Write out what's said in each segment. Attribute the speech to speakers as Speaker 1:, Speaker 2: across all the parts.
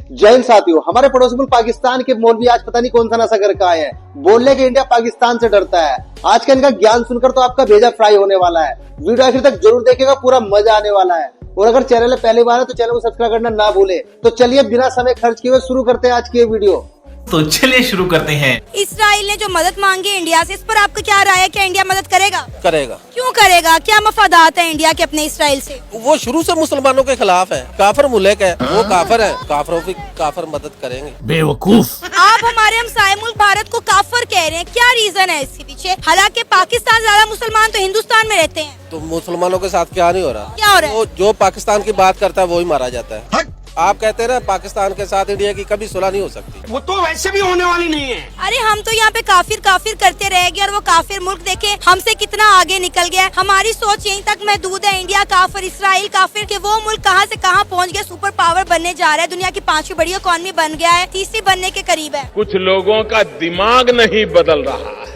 Speaker 1: जैन साथियों, हमारे पड़ोसी मुल्क पाकिस्तान के मौलवी आज पता नहीं कौन सा नशा करके आए हैं। बोल रहे कि इंडिया पाकिस्तान से डरता है। आज का इनका ज्ञान सुनकर तो आपका भेजा फ्राई होने वाला है। वीडियो आखिर तक जरूर देखिएगा, पूरा मजा आने वाला है। और अगर चैनल में पहली बार है तो चैनल को सब्सक्राइब करना ना भूले। तो चलिए बिना समय खर्च किए हुए शुरू करते हैं आज की ये वीडियो।
Speaker 2: तो चलिए शुरू करते हैं।
Speaker 3: इसराइल ने जो मदद मांगी इंडिया से, इस पर आपका क्या राय है? क्या इंडिया मदद करेगा?
Speaker 4: करेगा।
Speaker 3: क्यों करेगा? क्या मफादात है इंडिया के अपने इसराइल से?
Speaker 4: वो शुरू से मुसलमानों के खिलाफ है, काफिर मुल्क है, वो काफिर है, काफिरों की काफिर मदद करेंगे।
Speaker 2: बेवकूफ।
Speaker 3: आप हमारे हमसाये मुल्क भारत को काफिर कह रहे हैं, क्या रीजन है इसके पीछे? हालांकि पाकिस्तान ज्यादा मुसलमान तो हिंदुस्तान में रहते हैं।
Speaker 4: तो मुसलमानों के साथ क्या नहीं हो रहा?
Speaker 3: क्या हो रहा है?
Speaker 4: जो पाकिस्तान की बात करता है वो ही मारा जाता है। आप कहते हैं ना पाकिस्तान के साथ इंडिया की कभी सुलह नहीं हो सकती।
Speaker 5: वो तो वैसे भी होने वाली नहीं है।
Speaker 3: अरे हम तो यहाँ पे काफिर काफिर करते रहेंगे और वो काफिर मुल्क देखे हमसे कितना आगे निकल गया। हमारी सोच यहीं तक महदूद है। इंडिया काफिर, इसराइल काफिर, कि वो मुल्क कहाँ से कहाँ पहुँच गया, सुपर पावर बनने जा रहा है, दुनिया की 5वीं बड़ी इकॉनमी बन गया है, तीसरी बनने के करीब है।
Speaker 5: कुछ लोगों का दिमाग नहीं बदल रहा है।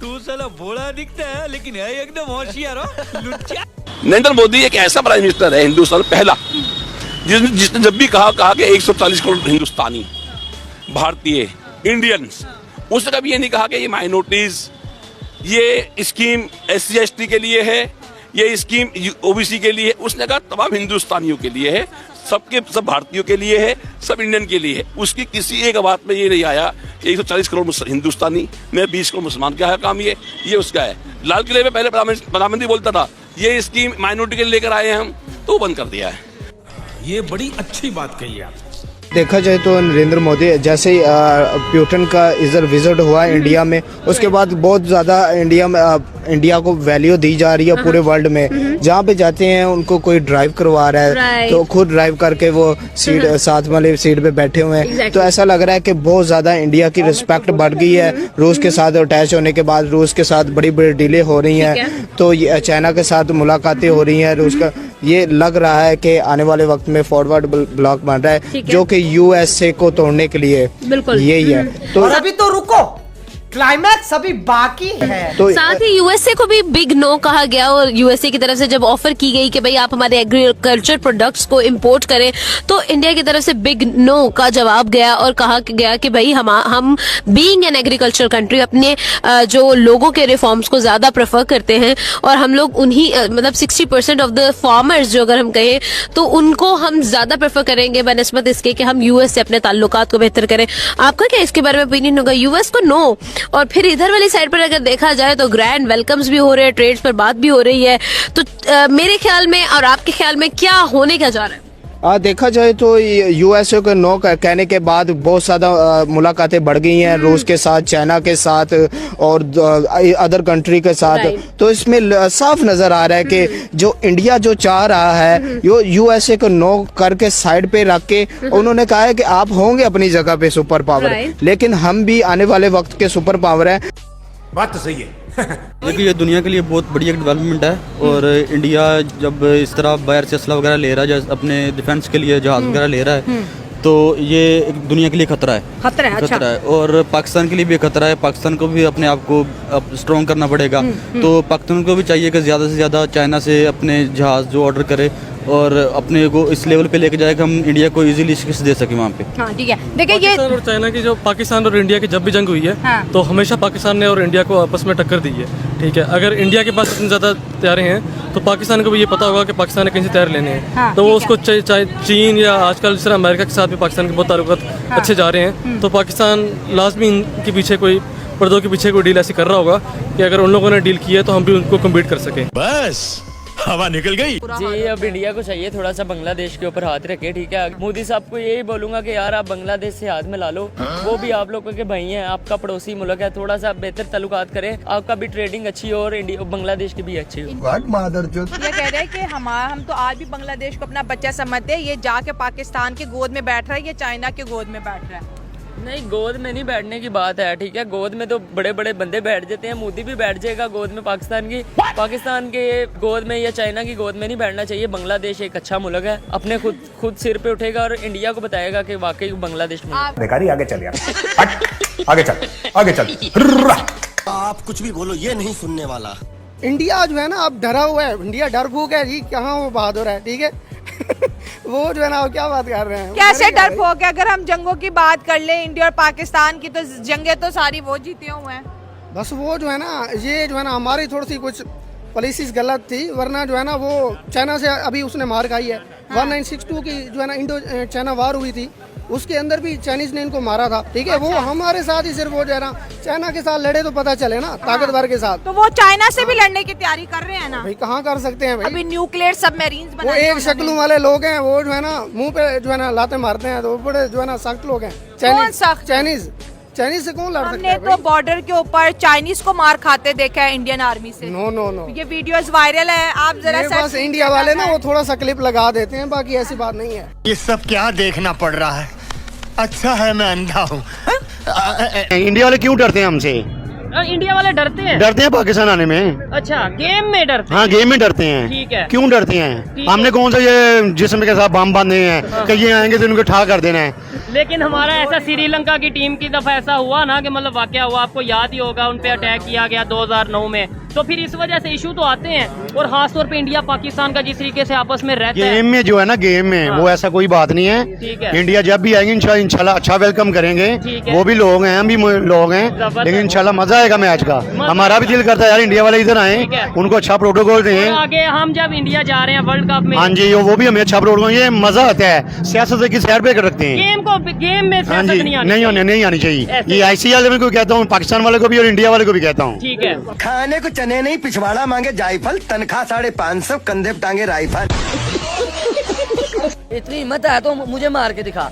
Speaker 6: तू साला भोला दिखता है लेकिन है एकदम होशियार हो, लुच्चा।
Speaker 7: नरेंद्र मोदी एक ऐसा प्राइम मिनिस्टर है हिंदुस्तान पहला जिसने जब भी कहा कि 140 करोड़ हिंदुस्तानी, भारतीय, इंडियंस, उसने कभी ये नहीं कहा कि ये माइनॉरिटीज, ये स्कीम SC/ST के लिए है, ये स्कीम OBC के लिए है। उसने कहा तमाम हिंदुस्तानियों के लिए है, सब भारतीयों के लिए है, सब इंडियन के लिए है। उसकी किसी एक बात में ये नहीं आया 140 करोड़ हिंदुस्तानी में 20 करोड़ मुसलमान। क्या है काम? ये उसका है। लाल किले में पहले प्रधानमंत्री बोलता था ये स्कीम माइनॉरिटी के लिए लेकर आए हैं हम, तो बंद कर दिया है।
Speaker 6: ये बड़ी अच्छी बात कही आप।
Speaker 8: देखा जाए तो नरेंद्र मोदी जैसे ही पुतिन का इधर विजिट हुआ इंडिया में, उसके बाद बहुत ज़्यादा इंडिया को वैल्यू दी जा रही है पूरे वर्ल्ड में। जहाँ पे जाते हैं उनको कोई ड्राइव करवा रहा है तो खुद ड्राइव करके वो सीट साथ वाले सीट पे बैठे हुए हैं। तो ऐसा लग रहा है कि बहुत ज़्यादा इंडिया की रिस्पेक्ट बढ़ गई है। रूस के साथ अटैच होने के बाद रूस के साथ बड़ी बड़ी डीलें हो रही हैं, तो चाइना के साथ मुलाकातें हो रही हैं। रूस का ये लग रहा है कि आने वाले वक्त में फॉरवर्ड ब्लॉक बन रहा है, जो कि USA को तोड़ने के लिए बिल्कुल यही है। तो
Speaker 9: अभी तो रुको, क्लाइमैक्स अभी बाकी है।
Speaker 10: तो साथ ही USA को भी बिग नो कहा गया और USA की तरफ से जब ऑफर की गई कि भाई आप हमारे एग्रीकल्चर प्रोडक्ट्स को इंपोर्ट करें, तो इंडिया की तरफ से बिग नो का जवाब गया और कहा गया कि भाई हम बीइंग एन एग्रीकल्चर कंट्री अपने जो लोगों के रिफॉर्म्स को ज्यादा प्रेफर करते हैं और हम लोग उन्हीं मतलब 60% ऑफ द फार्मर्स जो अगर हम कहें तो उनको हम ज्यादा प्रेफर करेंगे बनस्बत इसके कि हम US से अपने ताल्लुकात को बेहतर करें। आपका क्या इसके बारे में ओपिनियन होगा? US को नो, और फिर इधर वाली साइड पर अगर देखा जाए तो ग्रैंड वेलकम्स भी हो रहे हैं, ट्रेड्स पर बात भी हो रही है। तो मेरे ख्याल में और आपके ख्याल में क्या होने क्या जा रहा है?
Speaker 8: देखा जाए तो USA को नो कहने के बाद बहुत ज़्यादा मुलाकातें बढ़ गई हैं रूस के साथ, चाइना के साथ और अदर कंट्री के साथ। तो इसमें साफ नज़र आ रहा है कि जो इंडिया जो चाह रहा है USA को नो करके साइड पे रख के उन्होंने कहा है कि आप होंगे अपनी जगह पे सुपर पावर, लेकिन हम भी आने वाले वक्त के सुपर पावर हैं।
Speaker 6: बात तो सही है।
Speaker 11: देखिए ये दुनिया के लिए बहुत बढ़िया डेवलपमेंट है और इंडिया जब इस तरह बाहर से असला वगैरह ले रहा है, जैसे अपने डिफेंस के लिए जहाज वगैरह ले रहा है, तो ये दुनिया के लिए खतरा है। खतरा है और पाकिस्तान के लिए भी खतरा है। पाकिस्तान को भी अपने आप को स्ट्रॉन्ग करना पड़ेगा। तो पाकिस्तान को भी चाहिए कि ज़्यादा से ज़्यादा चाइना से अपने जहाज जो ऑर्डर करे और अपने को इस लेवल पे लेके जाए कि हम इंडिया को इजीली शिकस्त दे सके वहाँ पे।
Speaker 3: हाँ ठीक है। देखिए ये
Speaker 12: और चाइना की जो पाकिस्तान और इंडिया की जब भी जंग हुई है तो हमेशा पाकिस्तान ने और इंडिया को आपस में टक्कर दी है। ठीक है, अगर इंडिया के पास इतनी ज़्यादा तैयारे हैं तो पाकिस्तान को भी ये पता होगा कि पाकिस्तान ने कहीं से तैयार लेने हैं। तो वो उसको चाहे चीन या आजकल जिस तरह अमेरिका के साथ भी पाकिस्तान के बहुत ताल्लुकात अच्छे जा रहे हैं, तो पाकिस्तान लाजमी इनके पीछे कोई पर्दों के पीछे कोई डील ऐसी कर रहा होगा कि अगर उन लोगों ने डील की है तो हम भी उनको कम्पीट कर सकें।
Speaker 6: बस हवा निकल गई
Speaker 13: जी। अब इंडिया को चाहिए थोड़ा सा बांग्लादेश के ऊपर हाथ रखे। ठीक है, मोदी साहब को यही बोलूंगा कि यार आप बांग्लादेश से हाथ मिला लो, वो भी आप लोगों के भाई हैं, आपका पड़ोसी मुल्क है, थोड़ा सा बेहतर ताल्लुकात करें, आपका भी ट्रेडिंग अच्छी हो और इंडिया बांग्लादेश की भी अच्छी हो।
Speaker 14: ये कह रहे हैं कि हम तो आज भी बांग्लादेश को अपना बच्चा समझते हैं। ये जाके पाकिस्तान की गोद में बैठ रहा है, ये चाइना की गोद में बैठ रहा है।
Speaker 13: नहीं, गोद में नहीं बैठने की बात है। ठीक है, गोद में तो बड़े बड़े बंदे बैठ जाते हैं, मोदी भी बैठ जाएगा गोद में पाकिस्तान के गोद में या चाइना की गोद में नहीं बैठना चाहिए। बांग्लादेश एक अच्छा मुल्क है, अपने खुद सिर पे उठेगा और इंडिया को बताएगा कि वाकई बांग्लादेश में।
Speaker 5: आगे चल यार, आगे चल।
Speaker 9: आप कुछ भी बोलो, ये नहीं सुनने वाला। इंडिया जो है ना अब डरा हुआ है, इंडिया डर भूख है जी, कहाँ वो बहादुर है। ठीक है
Speaker 8: वो जो है ना क्या बात कर रहे हैं,
Speaker 14: कैसे डरपोक है? अगर हम जंगों की बात कर ले इंडिया और पाकिस्तान की, तो जंगे तो सारी वो जीते हुए हैं।
Speaker 8: बस वो जो है ना, ये जो है ना हमारी थोड़ी सी कुछ पॉलिसीज गलत थी, वरना जो है ना वो चाइना से अभी उसने मार खाई है। 1962 की जो है ना इंडो चाइना वार हुई थी, उसके अंदर भी चाइनीज ने इनको मारा था, ठीक है। वो हमारे साथ ही सिर्फ वो जो है ना चाइना के साथ लड़े तो पता चले ना, ताकतवर के साथ।
Speaker 14: तो वो चाइना से भी लड़ने की तैयारी कर रहे हैं ना
Speaker 8: भाई, कहाँ कर सकते हैं भाई,
Speaker 14: अभी न्यूक्लियर सबमरीन्स
Speaker 8: वो एक शक्लों वाले लोग हैं, वो जो है ना मुंह पे जो है ना लाते मारते हैं, तो वो बड़े जो है ना सख्त लोग हैं। चाइनीज से कौन लड़ सकता है?
Speaker 14: हमने तो बॉर्डर के ऊपर चाइनीज को मार खाते देखा है इंडियन आर्मी से।
Speaker 8: नो
Speaker 14: ये वीडियोस वायरल है, आप जरा
Speaker 8: बस इंडिया वाले ना वो थोड़ा सा क्लिप लगा देते हैं, बाकी ऐसी बात नहीं है।
Speaker 15: ये सब क्या देखना पड़ रहा है? अच्छा है मैं अंधा हूँ।
Speaker 8: इंडिया वाले क्यों डरते हैं हमसे?
Speaker 13: इंडिया वाले डरते
Speaker 8: हैं पाकिस्तान आने में।
Speaker 13: अच्छा, गेम में डरते
Speaker 8: हाँ, गेम में डरते हैं।
Speaker 13: ठीक है।
Speaker 8: क्यों डरते हैं? हमने कौन सा ये जिस्म के साथ बम बांधे हैं कि ये आएंगे तो इनको ठा कर देना है?
Speaker 13: लेकिन हमारा ऐसा श्रीलंका की टीम की दफा ऐसा हुआ ना कि मतलब वाकया हुआ, आपको याद ही होगा, उन पे अटैक किया गया 2009 में। तो फिर इस वजह से इशू तो आते हैं, और खास तौर पे इंडिया पाकिस्तान का जिस तरीके से आपस में रहता है
Speaker 8: गेम में जो है ना, गेम में वो ऐसा कोई बात नहीं है।
Speaker 13: ठीक है।
Speaker 8: इंडिया जब भी आएंगे इंशाल्लाह अच्छा वेलकम करेंगे। वो भी लोग हैं, हम भी लोग हैं, लेकिन इंशाल्लाह मजा आएगा मैच का। हमारा भी दिल करता है यार इंडिया वाले इधर आए, उनको अच्छा प्रोटोकॉल दें।
Speaker 13: आगे हम जब इंडिया जा रहे हैं वर्ल्ड कप में,
Speaker 8: हाँ जी, वो भी हमें अच्छा प्रोटोकॉल, ये मजा आता है। सियासत की साइड पे रखते हैं
Speaker 13: गेम में
Speaker 8: हाँ जी, नहीं आनी चाहिए। ये ICC वाले को कहता हूँ, पाकिस्तान वाले को भी और इंडिया वाले को भी कहता हूँ।
Speaker 13: ठीक है।
Speaker 15: खाने को चने नहीं, पिछवाड़ा मांगे जायफल, तनख्वाह 550, कंधे टांगे राइफल।
Speaker 13: इतनी हिम्मत है तो मुझे मार के दिखा।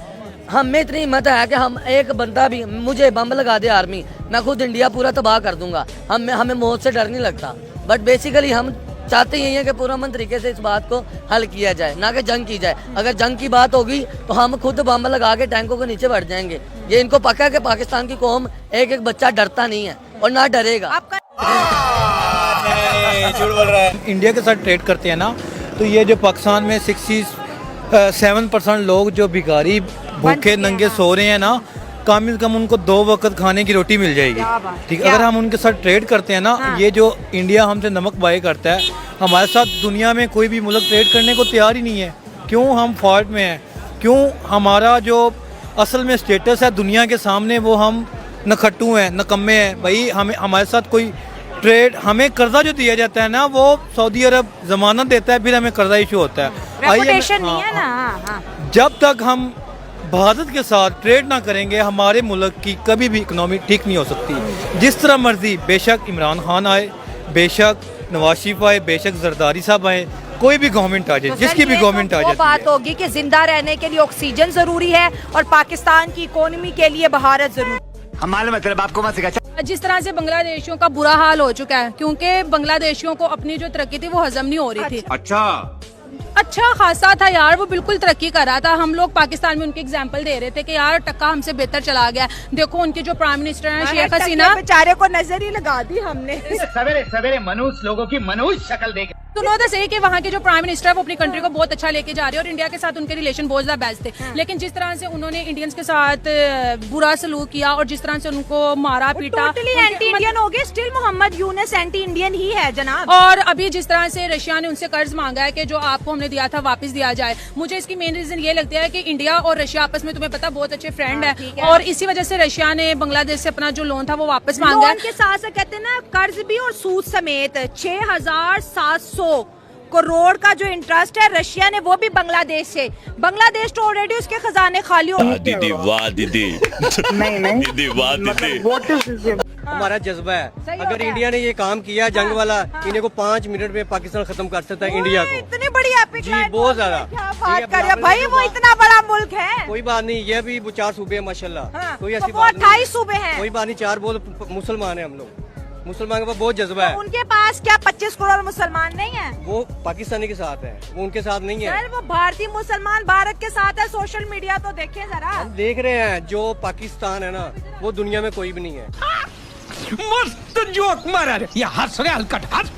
Speaker 13: हम में इतनी हिम्मत है कि हम एक बंदा भी मुझे बम लगा दे आर्मी, मैं खुद इंडिया पूरा तबाह कर दूंगा। हमें मौत से डर नहीं लगता, बट बेसिकली हम चाहते यही है कि पुरअमन तरीके से इस बात को हल किया जाए, ना कि जंग की जाए। अगर जंग की बात होगी तो हम खुद बम लगा के टैंकों के नीचे बैठ जाएंगे। ये इनको पक्का है कि पाकिस्तान की कौम एक एक बच्चा डरता नहीं है और ना डरेगा।
Speaker 11: झूठ बोल रहा है। इंडिया के साथ ट्रेड करते हैं ना, तो ये जो पाकिस्तान में 67% लोग जो भिखारी भूखे नंगे सो रहे हैं ना, कम से कम उनको 2 वक्त खाने की रोटी मिल जाएगी। ठीक, अगर हम उनके साथ ट्रेड करते हैं ना, ये जो इंडिया हमसे नमक बाय करता है, हमारे साथ दुनिया में कोई भी मुल्क ट्रेड करने को तैयार ही नहीं है। क्यों हम फॉल्ट में हैं? क्यों हमारा जो असल में स्टेटस है दुनिया के सामने, वो हम नखट्टू हैं, नकम्मे हैं। भाई हमें हमारे साथ कोई ट्रेड, हमें कर्जा जो दिया जाता है ना, वो सऊदी अरब जमानत देता है, फिर हमें कर्जा इशू होता है।
Speaker 14: रेपुटेशन नहीं है ना।
Speaker 11: जब तक हम भारत के साथ ट्रेड ना करेंगे, हमारे मुल्क की कभी भी इकोनॉमी ठीक नहीं हो सकती। जिस तरह मर्जी, बेशक इमरान खान आए, बेशक नवाज शरीफ आए, बेशक जरदारी साहब आए, कोई भी गवर्नमेंट आ जाए, जिसकी भी गवर्नमेंट आ जाए,
Speaker 14: बात होगी कि जिंदा रहने के लिए ऑक्सीजन जरूरी है और पाकिस्तान की इकोनॉमी के लिए बहारत जरूरी।
Speaker 15: हमारे मतलब आपको मत सिखा।
Speaker 16: जिस तरह से बांग्लादेशियों का बुरा हाल हो चुका है, क्योंकि बांग्लादेशियों को अपनी जो तरक्की थी वो हजम नहीं हो रही थी। अच्छा खासा था यार, वो बिल्कुल तरक्की कर रहा था। हम लोग पाकिस्तान में उनके एग्जाम्पल दे रहे थे कि यार टक्का हमसे बेहतर चला गया। देखो उनके जो प्राइम मिनिस्टर हैं शेख हसीना,
Speaker 14: बेचारे को नजर ही लगा दी हमने।
Speaker 15: सवेरे सवेरे मनुष्य लोगों की मनुष्य शक्ल देख।
Speaker 16: सुनो तो सही कि वहाँ के जो प्राइम मिनिस्टर है वो अपनी कंट्री को बहुत अच्छा लेके जा रहे हैं और इंडिया के साथ उनके रिलेशन बहुत ज्यादा बेस्ट थे। लेकिन जिस तरह से उन्होंने इंडियंस के साथ बुरा सलूक किया और जिस तरह से उनको मारा पीटा,
Speaker 14: टोटली एंटी इंडियन हो गए। Still Mohammad Yunus anti Indian ही है जनाब।
Speaker 16: और अभी जिस तरह से रशिया ने उनसे कर्ज मांगा है कि जो आपको हमने दिया था वापस दिया जाए, मुझे इसकी मेन रीजन ये लगता है कि इंडिया और रशिया आपस में, तुम्हें पता, बहुत अच्छे फ्रेंड है और इसी वजह से रशिया ने बांग्लादेश से अपना जो लोन था वो वापस मांगा है।
Speaker 14: के साथ साथ कहते हैं ना, कर्ज भी और सूद समेत 6700 करोड़ का जो इंटरेस्ट है रशिया ने, वो भी बांग्लादेश से। बांग्लादेश तो ऑलरेडी उसके खजाने खाली हो गए।
Speaker 7: दीदी वाह दीदी,
Speaker 14: नहीं
Speaker 7: दीदी वाह दीदी।
Speaker 11: हमारा जज्बा है, अगर इंडिया ने ये काम किया जंग वाला, इन्हें को 5 मिनट में पाकिस्तान खत्म कर सकता है इंडिया को।
Speaker 14: इतनी बड़ी एपिक
Speaker 11: जी, बहुत ज्यादा।
Speaker 14: क्या बात कर रहे हैं भाई, वो इतना बड़ा मुल्क है।
Speaker 11: कोई बात नहीं, ये भी 4 सूबे है माशाल्लाह, कोई ऐसी
Speaker 14: तो
Speaker 11: बात नहीं।
Speaker 14: 28 सूबे हैं।
Speaker 11: कोई बात नहीं, 4 बहुत मुसलमान है हम लोग, मुसलमान के पास बहुत जज्बा है।
Speaker 14: उनके पास क्या 25 करोड़ मुसलमान नहीं है?
Speaker 11: वो पाकिस्तानी के साथ है, वो उनके साथ नहीं है।
Speaker 14: सर वो भारतीय मुसलमान भारत के साथ है। सोशल मीडिया तो देखें जरा।
Speaker 11: हम देख रहे हैं, जो पाकिस्तान है ना, वो दुनिया में कोई भी नहीं है।
Speaker 15: मस्त जोक मारा रे, ये हंस रहे हलकट हंस।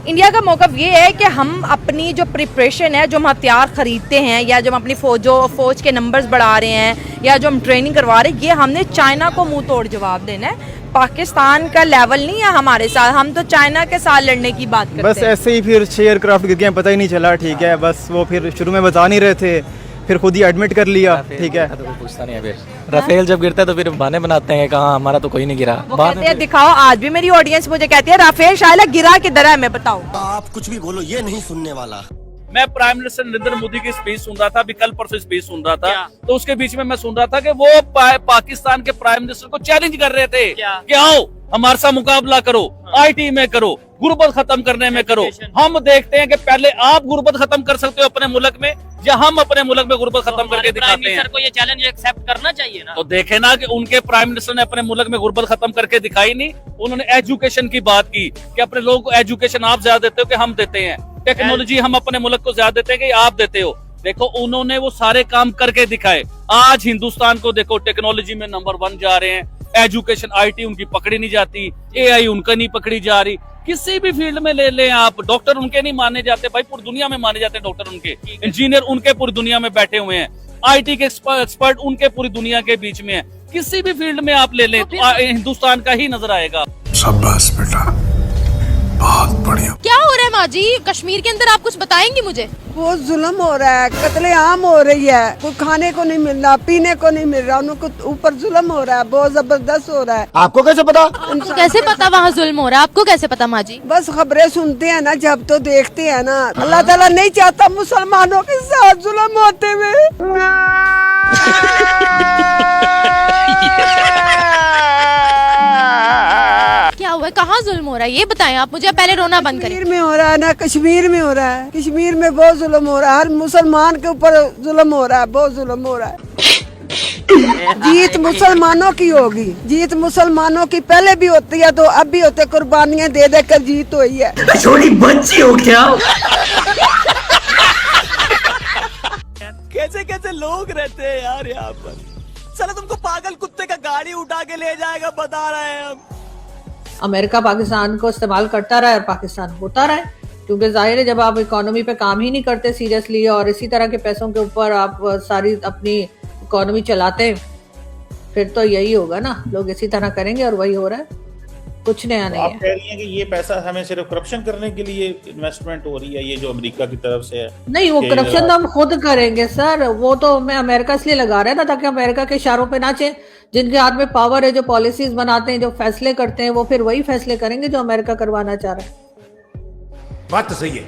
Speaker 14: इंडिया का मौक़िफ़ ये है कि हम अपनी जो प्रिपरेशन है, जो हम हथियार खरीदते हैं या जो हम अपनी फौज के नंबर्स बढ़ा रहे हैं या जो हम ट्रेनिंग करवा रहे हैं, ये हमने चाइना को मुंह तोड़ जवाब देना है। पाकिस्तान का लेवल नहीं है हमारे साथ, हम तो चाइना के साथ लड़ने की बात करते
Speaker 11: बस
Speaker 14: हैं।
Speaker 11: ऐसे ही फिर 6 एयरक्राफ्ट गिर गए, पता ही नहीं चला। ठीक है, बस वो फिर शुरू में बता नहीं रहे थे, फिर खुद ही एडमिट कर लिया। ठीक है,
Speaker 17: तो कोई पूछता नहीं है। फिर राफेल जब गिरता है तो फिर बहाने बनाते हैं, कहा हमारा तो कोई नहीं गिरा।
Speaker 14: कहते हैं दिखाओ, आज भी मेरी ऑडियंस मुझे कहती है राफेल शायद गिरा किधर है, मैं बताओ।
Speaker 15: आप कुछ भी बोलो, ये नहीं सुनने वाला।
Speaker 7: मैं प्राइम मिनिस्टर नरेंद्र मोदी की स्पीच सुन रहा था, अभी कल परसों स्पीच सुन रहा था, तो उसके बीच में मैं सुन रहा था कि वो पाकिस्तान के प्राइम मिनिस्टर को चैलेंज कर रहे थे कि आओ हमारे साथ मुकाबला करो, आईटी में करो, गुर्बत खत्म करने में करो। हम देखते हैं कि पहले आप गुर्बत खत्म कर सकते हो अपने मुल्क में, या हम अपने मुल्क में गुर्बत खत्म करके दिखाते हैं।
Speaker 13: को ये चैलेंज एक्सेप्ट करना चाहिए ना।
Speaker 7: तो देखे ना कि उनके प्राइम मिनिस्टर ने अपने मुल्क में गुर्बत खत्म करके दिखाई नहीं। उन्होंने एजुकेशन की बात की कि अपने लोगों को एजुकेशन आप ज्यादा देते हो कि हम देते हैं, टेक्नोलॉजी हम अपने मुल्क को ज्यादा देते हैं कि आप देते हो। देखो उन्होंने वो सारे काम करके दिखाए। आज हिंदुस्तान को देखो टेक्नोलॉजी में नंबर 1 जा रहे हैं, एजुकेशन आईटी उनकी पकड़ी नहीं जाती, एआई उनका नहीं पकड़ी जा रही। किसी भी फील्ड में ले लें आप, डॉक्टर उनके नहीं माने जाते भाई, पूरी दुनिया में माने जाते हैं डॉक्टर उनके, इंजीनियर उनके पूरी दुनिया में बैठे हुए हैं, आईटी के एक्सपर्ट उनके पूरी दुनिया के बीच में है। किसी भी फील्ड में आप ले लें तो हिंदुस्तान का ही नजर आएगा।
Speaker 5: शाबाश बेटा, बहुत बढ़िया।
Speaker 16: क्या हो रहा है माँ जी? कश्मीर के अंदर आप कुछ बताएंगी मुझे?
Speaker 18: बहुत जुल्म हो रहा है, कत्लेआम हो रही है, कोई खाने को नहीं मिल रहा, पीने को नहीं मिल रहा, उनको ऊपर जुल्म हो रहा है, बहुत जबरदस्त हो रहा है।
Speaker 8: आपको कैसे पता?
Speaker 16: आपको कैसे पता वहाँ जुल्म हो रहा है? आपको कैसे पता माँ जी?
Speaker 18: बस खबरें सुनते हैं ना, जब तो देखते हैं ना। अल्लाह ताला नहीं चाहता मुसलमानों के साथ जुल्म होते हुए।
Speaker 16: क्या हुआ है? कहाँ जुल्म हो रहा है ये बताएं आप मुझे, पहले रोना बंद करें।
Speaker 18: कश्मीर में हो रहा है ना, कश्मीर में हो रहा है, कश्मीर में बहुत जुल्म हो रहा है, हर मुसलमान के ऊपर जुल्म हो रहा है, बहुत जुल्म हो रहा है। जीत मुसलमानों की होगी, जीत मुसलमानों की पहले भी होती है, तो अब भी होते, कुर्बानियां दे दे कर जीत हुई है।
Speaker 6: छोटी बच्ची हो क्या?
Speaker 19: कैसे कैसे लोग रहते हैं यार यहाँ पर। चलो तुमको पागल कुत्ते का गाड़ी उठा के ले जाएगा, बता रहे हैं हम।
Speaker 14: अमेरिका पाकिस्तान को इस्तेमाल करता रहा और पाकिस्तान होता रहा, क्योंकि जाहिर है जब आप इकोनॉमी पे काम ही नहीं करते सीरियसली और इसी तरह के पैसों के ऊपर आप सारी अपनी इकोनॉमी चलाते हैं, फिर तो यही होगा ना, लोग इसी तरह करेंगे और वही हो रहा है, कुछ नया नहीं
Speaker 20: आप
Speaker 14: है।
Speaker 20: कह रही हैं कि ये पैसा हमें सिर्फ करप्शन करने के लिए इन्वेस्टमेंट हो रही है, ये जो अमेरिका की तरफ से है?
Speaker 14: नहीं, वो करप्शन तो हम खुद करेंगे सर, वो तो मैं अमेरिका इसलिए लगा रहा है ना ताकि अमेरिका के इशारों पे नाचे। जिनके हाथ में पावर है, जो पॉलिसीज बनाते हैं, जो फैसले करते हैं, वो फिर वही फैसले करेंगे जो अमेरिका करवाना चाह रहा है।
Speaker 5: बात तो सही है।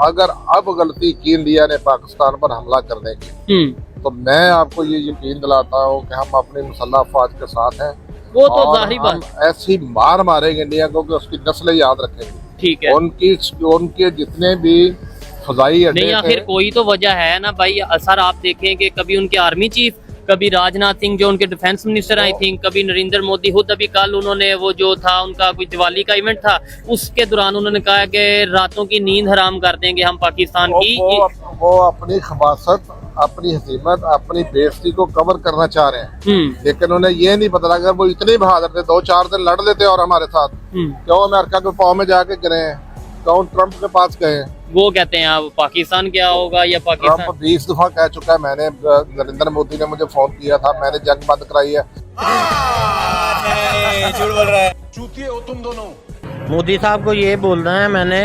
Speaker 21: अगर अब गलती की इंडिया ने पाकिस्तान पर हमला करने की, तो मैं आपको ये यकीन दिलाता हूँ कि हम अपनी मुसल्लह अफवाज के साथ हैं।
Speaker 13: वो तो जाहिर बात,
Speaker 21: ऐसी मार मारेंगे इंडिया को कि उसकी नस्लें याद रखेंगे।
Speaker 13: ठीक है,
Speaker 21: उनके जितने भी फजाई अड्डे
Speaker 13: नहीं आखिर कोई तो वजह है ना भाई। सर आप देखें कि कभी उनके आर्मी चीफ, कभी राजनाथ सिंह जो उनके डिफेंस मिनिस्टर आई थिंक, कभी नरेंद्र मोदी खुद, अभी कल उन्होंने वो जो था उनका कोई दिवाली का इवेंट था, उसके दौरान उन्होंने कहा कि रातों की नींद हराम कर देंगे हम पाकिस्तान की।
Speaker 21: वो अपनी खबासत, अपनी हसीमत, अपनी बेइज्जती को कवर करना चाह रहे हैं, लेकिन उन्हें ये नहीं पता। अगर वो इतने बहादुर थे, 2-4 दिन लड़ लेते और हमारे साथ, क्यों अमेरिका के पाँव में जाके गिरे हैं, क्यों ट्रम्प के पास गए?
Speaker 13: वो कहते हैं अब पाकिस्तान क्या होगा या पाकिस्तान।
Speaker 21: ट्रम्प 20 दफा कह चुका है, मैंने नरेंद्र मोदी ने मुझे फोन किया था, मैंने जंग बंद कराई है।
Speaker 20: झूठ बोल रहा है,
Speaker 19: चूतिए हो तुम दोनों।
Speaker 22: मोदी साहब को ये बोलना है मैंने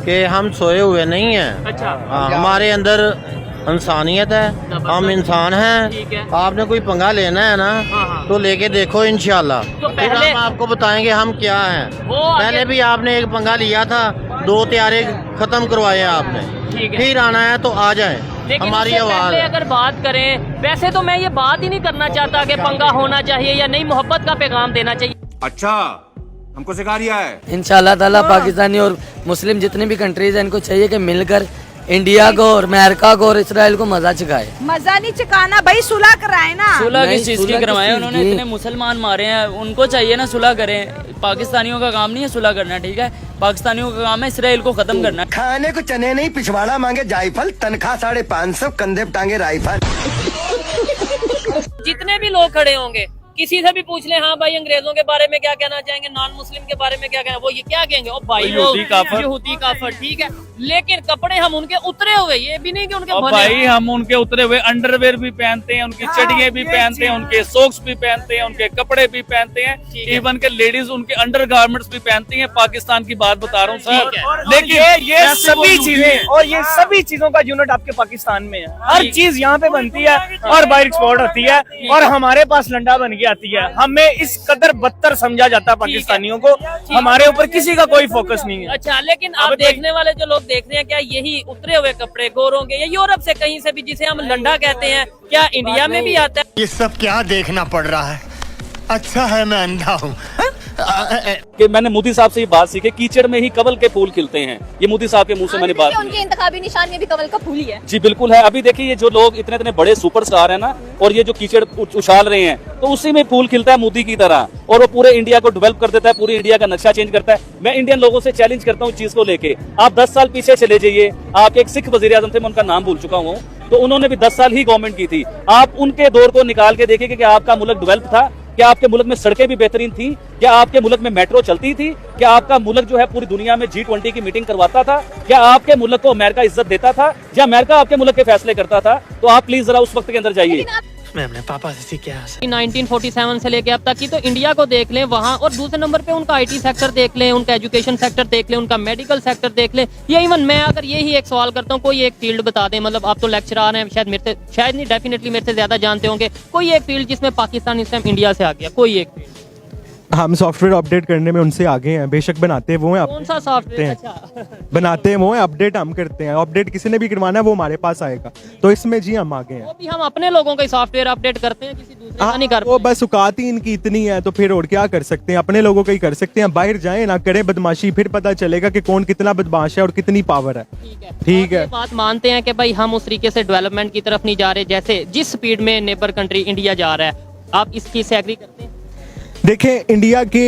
Speaker 22: कि हम सोए हुए नहीं हैं।
Speaker 13: अच्छा,
Speaker 22: हमारे अंदर इंसानियत है, हम इंसान हैं। आपने कोई पंगा लेना है ना, तो लेके देखो इंशाल्लाह, फिर हम आपको बताएंगे हम क्या हैं। पहले भी आपने एक पंगा लिया था, 2 त्यारे खत्म करवाए आपने, फिर आना है तो आ जाए, हमारी आवाज।
Speaker 13: अगर बात करें, वैसे तो मैं ये बात ही नहीं करना चाहता कि पंगा होना चाहिए या नहीं, मोहब्बत का पैगाम देना चाहिए।
Speaker 5: अच्छा, हमको सिखा रिया है।
Speaker 23: इंशाल्लाह ताला पाकिस्तानी और मुस्लिम जितनी भी कंट्रीज हैं, इनको चाहिए कि मिलकर इंडिया को और अमेरिका को और इसराइल को मजा चखाए।
Speaker 14: मजा नहीं चखाना भाई, सुलह कराए ना।
Speaker 13: सुलह किस चीज की करवाए? उन्होंने इतने मुसलमान मारे हैं, उनको चाहिए ना सुलह करें। पाकिस्तानियों का काम नहीं है सुलह करना, ठीक है, पाकिस्तानियों का काम है इसराइल को खत्म करना।
Speaker 15: खाने को चने नहीं, पिछवाड़ा मांगे जायफल, तनख्वाह 550, कंधे पे टांगे राइफल।
Speaker 13: जितने भी लोग खड़े होंगे, किसी से भी पूछ ले, हाँ भाई अंग्रेजों के बारे में क्या कहना चाहेंगे, नॉन मुस्लिम के बारे में क्या कहना, वो ये क्या कहेंगे, ओ भाई यहूदी काफिर, ठीक है। लेकिन कपड़े हम उनके उतरे हुए, ये भी नहीं कि उनके
Speaker 1: और भाई हम उनके उतरे हुए अंडरवेयर भी पहनते हैं, उनकी चड्डियां भी पहनते हैं, उनके सॉक्स भी पहनते हैं, उनके कपड़े भी पहनते हैं, इवन के लेडीज उनके अंडरगारमेंट्स भी पहनती हैं। पाकिस्तान की बात बता रहा हूँ सर।
Speaker 19: लेकिन ये सभी चीजें और ये सभी चीजों का यूनिट आपके पाकिस्तान में है। हर चीज यहाँ पे बनती है और बाहर एक्सपोर्ट होती है और हमारे पास लंडा बन के आती है। हमें इस कदर बदतर समझा जाता है पाकिस्तानियों को, हमारे ऊपर किसी का कोई फोकस नहीं है।
Speaker 13: अच्छा, लेकिन आप देखने वाले जो लोग देख रहे हैं, क्या यही उतरे हुए कपड़े गोरों के या यूरोप से कहीं से भी, जिसे हम लंडा कहते हैं, क्या इंडिया में भी आता है?
Speaker 15: ये सब क्या देखना पड़ रहा है? अच्छा है मैं अंधा हूँ।
Speaker 1: कि मैंने मोदी साहब से ये बात सीखी, कीचड़ में ही कमल के फूल खिलते हैं। ये मोदी साहब के मुंह से मैंने बात,
Speaker 3: उनके इंतखाबी निशान में भी कमल का फूल ही है।
Speaker 1: जी बिल्कुल है। अभी देखिए ये जो लोग इतने इतने बड़े सुपरस्टार हैं ना, और ये जो कीचड़ उछाल रहे हैं, तो उसी में फूल खिलता है मोदी की तरह, और वो पूरे इंडिया को डेवलप कर देता है, पूरी इंडिया का नक्शा चेंज करता है। मैं इंडियन लोगों से चैलेंज करता हूँ चीज को लेके, आप 10 साल पीछे चले जाइए। आप एक सिख वजीर आजम थे, मैं उनका नाम भूल चुका हूँ, तो उन्होंने भी 10 साल ही गवर्नमेंट की थी। आप उनके दौर को निकाल के देखिए कि आपका मुल्क डेवलप था, क्या आपके मुल्क में सड़कें भी बेहतरीन थी, क्या आपके मुल्क में मेट्रो चलती थी, क्या आपका मुल्क जो है पूरी दुनिया में G20 की मीटिंग करवाता था, क्या आपके मुल्क को अमेरिका इज्जत देता था, या अमेरिका आपके मुल्क के फैसले करता था? तो आप प्लीज जरा उस वक्त के अंदर जाइए।
Speaker 15: मैं अपने पापा से सीखा
Speaker 13: 1947 से लेके अब तक की तो इंडिया को देख लें वहाँ, और दूसरे नंबर पे उनका IT सेक्टर देख लें, उनका एजुकेशन सेक्टर देख लें, उनका मेडिकल सेक्टर देख लें। या इवन मैं अगर यही एक सवाल करता हूँ, कोई एक फील्ड बता दें, मतलब आप तो लेक्चरर हैं, शायद नहीं, डेफिनेटली मेरे से ज्यादा जानते होंगे, कोई एक फील्ड जिसमें पाकिस्तान इस टाइम इंडिया से आ गया, कोई एक फील्ड।
Speaker 2: हम सॉफ्टवेयर अपडेट करने में उनसे आगे हैं, बेशक बनाते हैं वो हैं,
Speaker 13: कौन सा सॉफ्टवेयर? अच्छा।
Speaker 2: बनाते हैं वो हैं, अपडेट हम करते हैं। अपडेट किसी ने भी करवाना है वो हमारे पास आएगा, तो इसमें जी हम आगे हैं।
Speaker 13: वो भी हम अपने लोगों का सॉफ्टवेयर अपडेट करते हैं, किसी दूसरे का नहीं कर।
Speaker 2: वो बस औकात ही इनकी इतनी है, तो फिर और क्या कर सकते हैं? अपने लोगों का ही कर सकते हैं। बाहर जाएं ना, करें बदमाशी, फिर पता चलेगा कि कौन कितना बदमाश है और कितनी पावर है। ठीक है,
Speaker 13: बात मानते हैं कि भाई हम उस तरीके से डेवलपमेंट की तरफ नहीं जा रहे जैसे जिस स्पीड में नेबर कंट्री इंडिया जा रहा है। आप इस चीज से एग्री करते हैं?
Speaker 2: देखें, इंडिया के,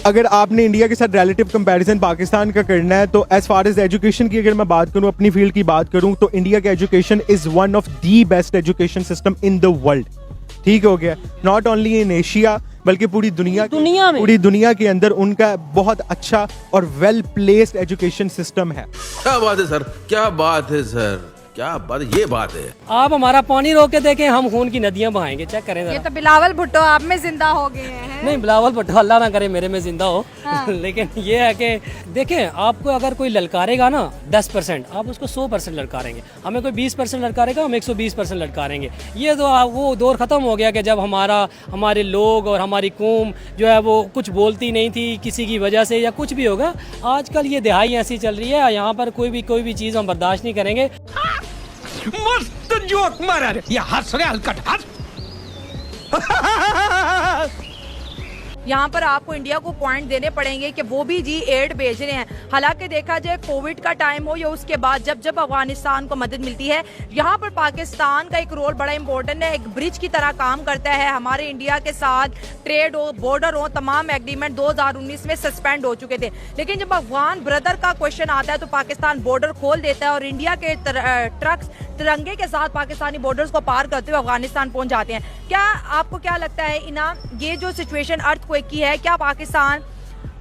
Speaker 2: अगर आपने इंडिया के साथ रिलेटिव कंपैरिजन पाकिस्तान का करना है, तो एज फार एज एजुकेशन की अगर मैं बात करूं, अपनी फील्ड की बात करूं, तो इंडिया का education is one of the best education system in the world. ठीक हो गया, नॉट ओनली इन एशिया बल्कि पूरी दुनिया में, पूरी दुनिया के अंदर उनका बहुत अच्छा और वेल प्लेस्ड एजुकेशन सिस्टम है।
Speaker 4: क्या बात है सर, क्या बात है सर, क्या बात, ये बात है।
Speaker 24: आप हमारा पानी रोक के देखें, हम खून की नदियां बहाएंगे। चेक करें जरा।
Speaker 16: ये तो बिलावल भुट्टो आप में जिंदा हो गए हैं।
Speaker 24: नहीं, बिलावल भुट्टो अल्लाह ना करे मेरे में जिंदा हो। हाँ। लेकिन ये है कि देखें, आपको अगर कोई ललकारेगा ना 10%, आप उसको 100% ललकारेंगे। हमें कोई 20% ललकारेगा, हम 120% ललकारेंगे। ये तो वो दौर ख़त्म हो गया कि जब हमारे लोग और हमारी कौम जो है वो कुछ बोलती नहीं थी किसी की वजह से या कुछ भी होगा। आजकल ये दिहाई ऐसी चल रही है, यहाँ पर कोई भी चीज़ हम बर्दाश्त नहीं करेंगे।
Speaker 19: मस्त जोक मारा रे, ये हंस रहे हलकट हंस।
Speaker 16: यहाँ पर आपको इंडिया को पॉइंट देने पड़ेंगे कि वो भी जी एड भेज रहे हैं। हालांकि देखा जाए कोविड का टाइम हो या उसके बाद जब अफगानिस्तान को मदद मिलती है, यहाँ पर पाकिस्तान का एक रोल बड़ा इंपॉर्टेंट है, एक ब्रिज की तरह काम करता है। हमारे इंडिया के साथ ट्रेड हो, बॉर्डर हो, तमाम एग्रीमेंट 2019 में सस्पेंड हो चुके थे, लेकिन जब अफगान ब्रदर का क्वेश्चन आता है तो पाकिस्तान बॉर्डर खोल देता है और इंडिया के ट्रक्स तिरंगे के साथ पाकिस्तानी बॉर्डर्स को पार करते हुए अफगानिस्तान पहुंच जाते हैं। क्या आपको क्या लगता है इना, ये जो सिचुएशन अर्थक्वेक की है, क्या पाकिस्तान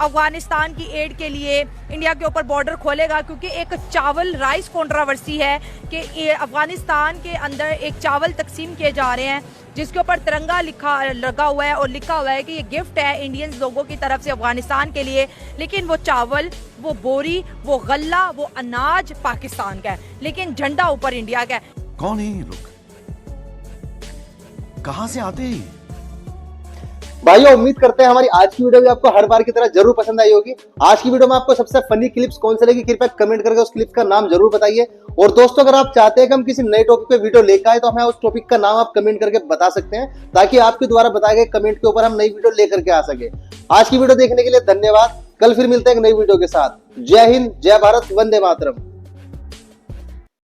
Speaker 16: अफगानिस्तान की एड के लिए इंडिया के ऊपर बॉर्डर खोलेगा? क्योंकि एक चावल राइस कंट्रोवर्सी है कि अफगानिस्तान के अंदर एक चावल तकसीम किए जा रहे हैं जिसके ऊपर तिरंगा लगा हुआ है और लिखा हुआ है कि ये गिफ्ट है इंडियन लोगों की तरफ से अफगानिस्तान के लिए, लेकिन वो चावल, वो बोरी, वो गल्ला, वो अनाज पाकिस्तान का है, लेकिन झंडा ऊपर इंडिया का है।
Speaker 4: कौन है ये लोग, कहां से आते हैं?
Speaker 25: भाइयों, उम्मीद करते हैं हमारी आज की वीडियो भी आपको हर बार की तरह जरूर पसंद आई होगी। आज की वीडियो में आपको सबसे फनी क्लिप्स कौन सी लगी, कृपया कमेंट करके उस क्लिप का नाम जरूर बताइए। और दोस्तों, अगर आप चाहते हैं कि हम किसी नए टॉपिक पे वीडियो लेकर आए तो हमें उस टॉपिक का नाम आप कमेंट करके बता सकते हैं, ताकि आपके द्वारा बताए गए कमेंट के ऊपर हम नई वीडियो लेकर के आ सके। आज की वीडियो देखने के लिए धन्यवाद। कल फिर मिलते हैं एक नई वीडियो के साथ। जय हिंद, जय भारत, वंदे मातरम।